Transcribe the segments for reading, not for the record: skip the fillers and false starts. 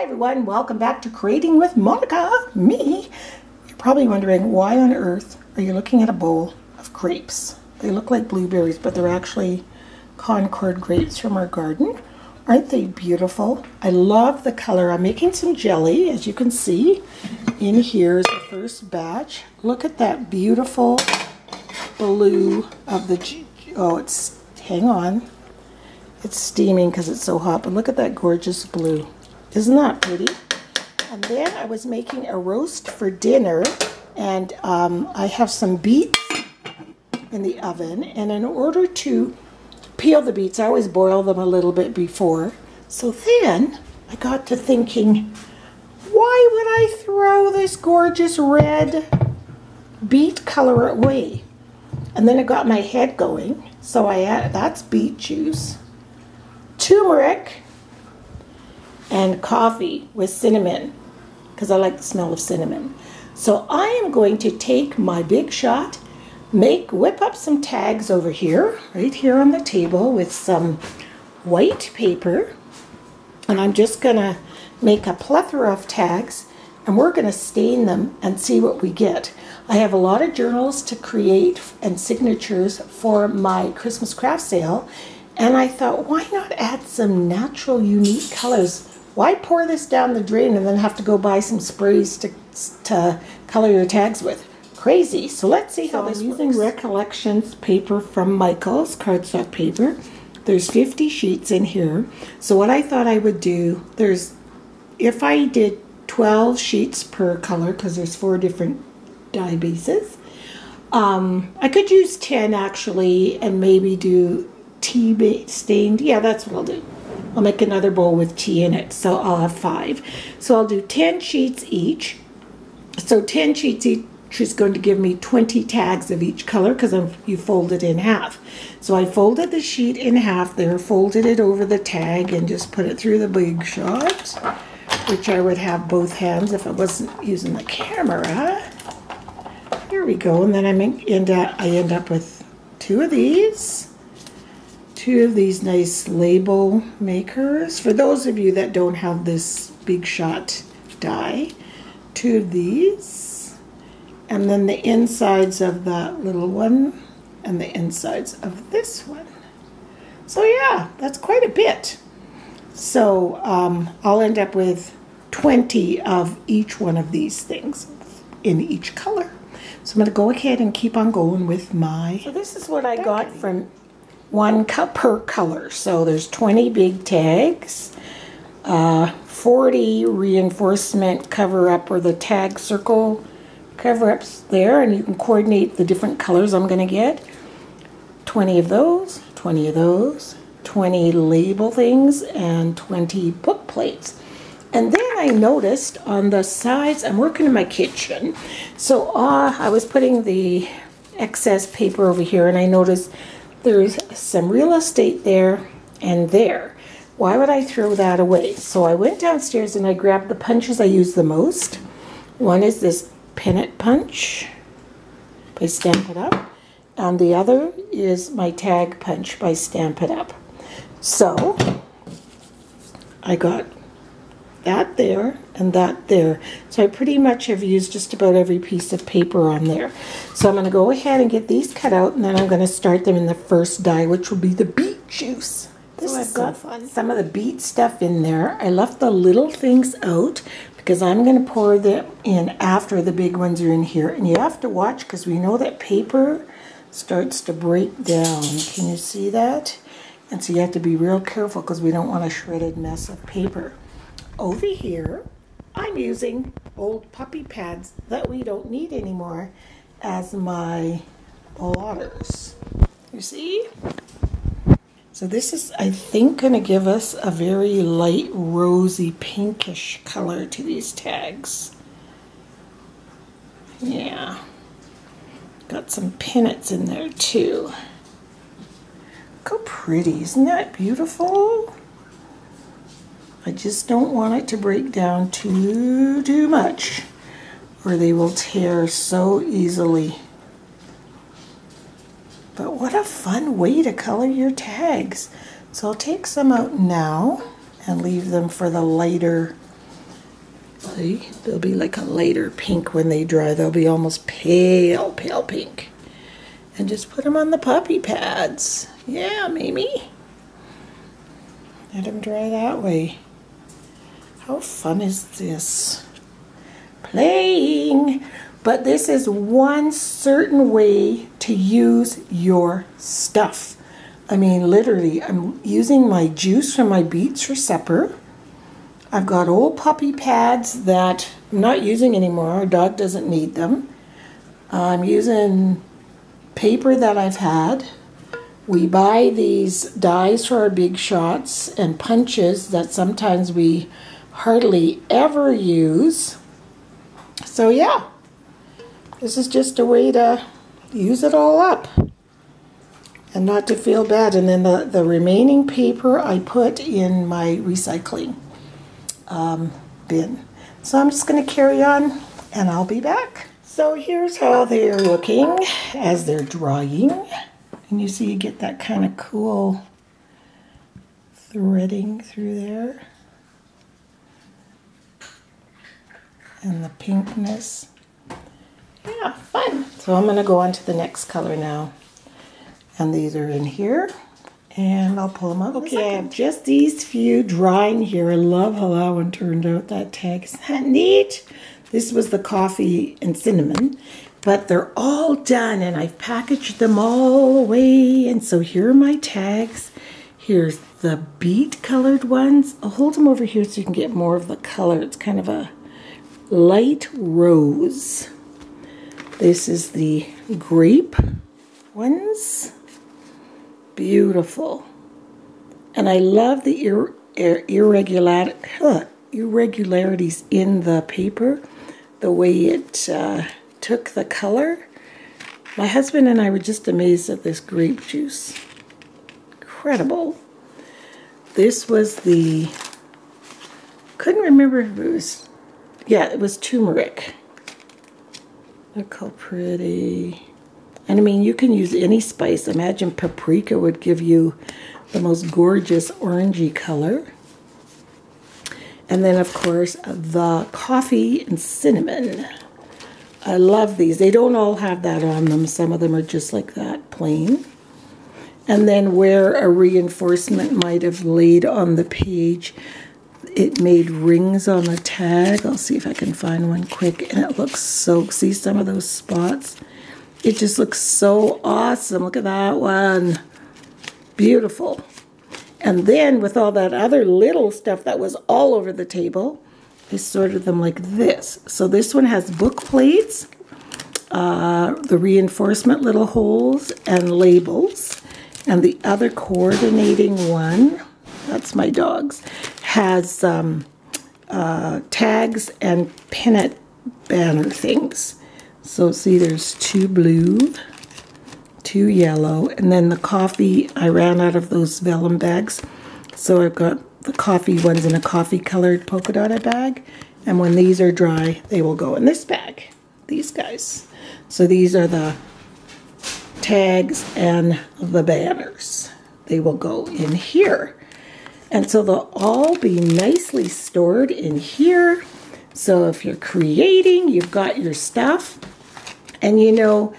Hi everyone, welcome back to Creating with Monica, me. You're probably wondering, why on earth are you looking at a bowl of grapes? They look like blueberries, but they're actually Concord grapes from our garden. Aren't they beautiful? I love the color. I'm making some jelly, as you can see. In here is the first batch. Look at that beautiful blue of the, hang on. It's steaming because it's so hot, but look at that gorgeous blue. Isn't that pretty? And then I was making a roast for dinner, and I have some beets in the oven, and in order to peel the beets, I always boil them a little bit before. So then I got to thinking, why would I throw this gorgeous red beet color away? And then it got my head going, so I added, that's beet juice, turmeric, and coffee with cinnamon, because I like the smell of cinnamon. So I am going to take my big shot, whip up some tags over here, right here on the table with some white paper, and I'm just gonna make a plethora of tags, and we're gonna stain them and see what we get. I have a lot of journals to create and signatures for my Christmas craft sale, and I thought, why not add some natural, unique colors? Why pour this down the drain and then have to go buy some sprays to color your tags with? Crazy. So let's see how this works. I'm using Recollections paper from Michael's, cardstock paper. There's 50 sheets in here. So what I thought I would do, if I did 12 sheets per color, because there's 4 different dye bases, I could use 10 actually, and maybe do tea stained. Yeah, that's what I'll do. I'll make another bowl with tea in it, so I'll have 5. So I'll do 10 sheets each. So 10 sheets each is going to give me 20 tags of each color, because you fold it in half. So I folded the sheet in half there, folded it over the tag, and just put it through the big shot, which I would have both hands if I wasn't using the camera. Here we go, and then I end up with 2 of these. 2 of these nice label makers. For those of you that don't have this big shot die, 2 of these, and then the insides of that little one, and the insides of this one. So yeah, that's quite a bit. So I'll end up with 20 of each one of these things in each color. So I'm going to go ahead and keep on going with my... So this is what I got from 1 cup per color. So there's 20 big tags, 40 reinforcement cover-up, or the tag circle cover-ups there, and you can coordinate the different colors I'm going to get. 20 of those, 20 of those, 20 label things, and 20 book plates. And then I noticed on the sides, I'm working in my kitchen, so I was putting the excess paper over here, and I noticed there's some real estate there and there. Why would I throw that away? So I went downstairs and I grabbed the punches I use the most. One is this pennant punch by Stamp It Up, and the other is my tag punch by Stamp It Up. So I got that there and that there. So I pretty much have used just about every piece of paper on there. So I'm going to go ahead and get these cut out, and then I'm going to start them in the first die, which will be the beet juice. So I've got some of the beet stuff in there. I left the little things out because I'm going to pour them in after the big ones are in here. And you have to watch, because we know that paper starts to break down. Can you see that? And so you have to be real careful, because we don't want a shredded mess of paper. Over here, I'm using old puppy pads that we don't need anymore as my blotters. You see? So this is, I think, going to give us a very light rosy pinkish color to these tags. Yeah. Got some pinnets in there too. Look how pretty. Isn't that beautiful? I just don't want it to break down too much, or they will tear so easily. But what a fun way to color your tags. So I'll take some out now and leave them for the lighter See, they'll be like a lighter pink when they dry. They'll be almost pale, pale pink. And just put them on the puppy pads. Yeah, Mimi. Let them dry that way. How fun is this? Playing. But this is one certain way to use your stuff. I mean, literally, I'm using my juice from my beets for supper. I've got old puppy pads that I'm not using anymore. Our dog doesn't need them. I'm using paper that I've had. We buy these dies for our big shots and punches that sometimes we hardly ever use. So yeah, this is just a way to use it all up and not to feel bad. And then the remaining paper I put in my recycling bin. So I'm just going to carry on and I'll be back. So here's how they're looking as they're drying. And you see you get that kind of cool threading through there. And the pinkness. Yeah, fun. So I'm going to go on to the next color now. And these are in here. And I'll pull them up. Okay, I have just these few drying here. I love how that one turned out, that tag. Isn't that neat? This was the coffee and cinnamon. But they're all done and I've packaged them all away. And so here are my tags. Here's the beet colored ones. I'll hold them over here so you can get more of the color. It's kind of a light rose. This is the grape ones. Beautiful. And I love the irregularities in the paper. The way it took the color. My husband and I were just amazed at this grape juice. Incredible. This was the, couldn't remember if it was, yeah, it was turmeric. Look how pretty. And I mean, you can use any spice. Imagine paprika would give you the most gorgeous orangey color. And then, of course, the coffee and cinnamon. I love these. They don't all have that on them. Some of them are just like that, plain. And then where a reinforcement might have laid on the page, it made rings on the tag. I'll see if I can find one quick. And it looks so, see some of those spots? It just looks so awesome. Look at that one. Beautiful. And then with all that other little stuff that was all over the table, I sorted them like this. So this one has book plates, the reinforcement little holes, and labels. And the other coordinating one, that's my dog's, has tags and pennant banner things. So see, there's 2 blue, 2 yellow, and then the coffee, I ran out of those vellum bags. So I've got the coffee ones in a coffee colored polka dotted bag. And when these are dry, they will go in this bag, these guys. So these are the tags and the banners. They will go in here. And so they'll all be nicely stored in here. So if you're creating, you've got your stuff. And you know,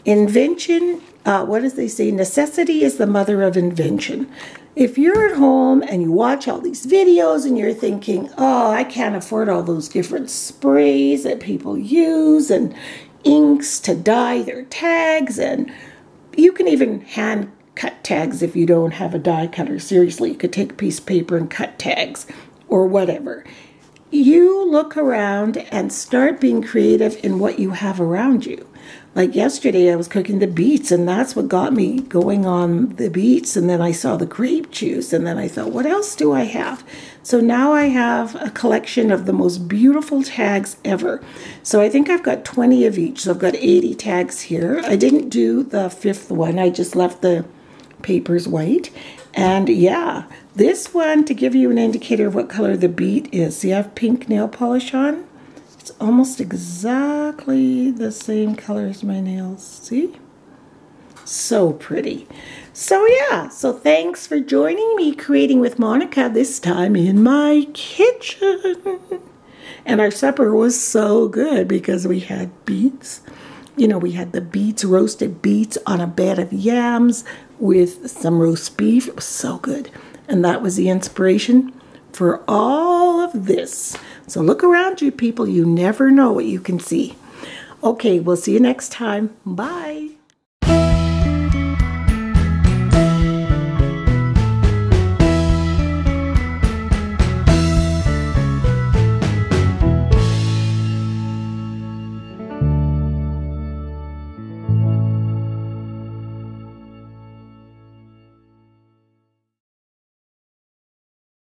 invention, what does they say? Necessity is the mother of invention. If you're at home and you watch all these videos and you're thinking, oh, I can't afford all those different sprays that people use and inks to dye their tags, and you can even hand cut tags if you don't have a die cutter. Seriously, you could take a piece of paper and cut tags or whatever. You look around and start being creative in what you have around you. Like yesterday, I was cooking the beets, and that's what got me going on the beets. And then I saw the grape juice, and then I thought, what else do I have? So now I have a collection of the most beautiful tags ever. So I think I've got 20 of each. So I've got 80 tags here. I didn't do the 5th one. I just left the papers white. And yeah, this one, to give you an indicator of what color the beet is. See, I have pink nail polish on. It's almost exactly the same color as my nails. See? So pretty. So yeah, so thanks for joining me creating with Monica, this time in my kitchen. And our supper was so good because we had beets. You know, we had the beets, roasted beets on a bed of yams with some roast beef. It was so good. And that was the inspiration for all of this. So look around you, people. You never know what you can see. Okay, we'll see you next time. Bye.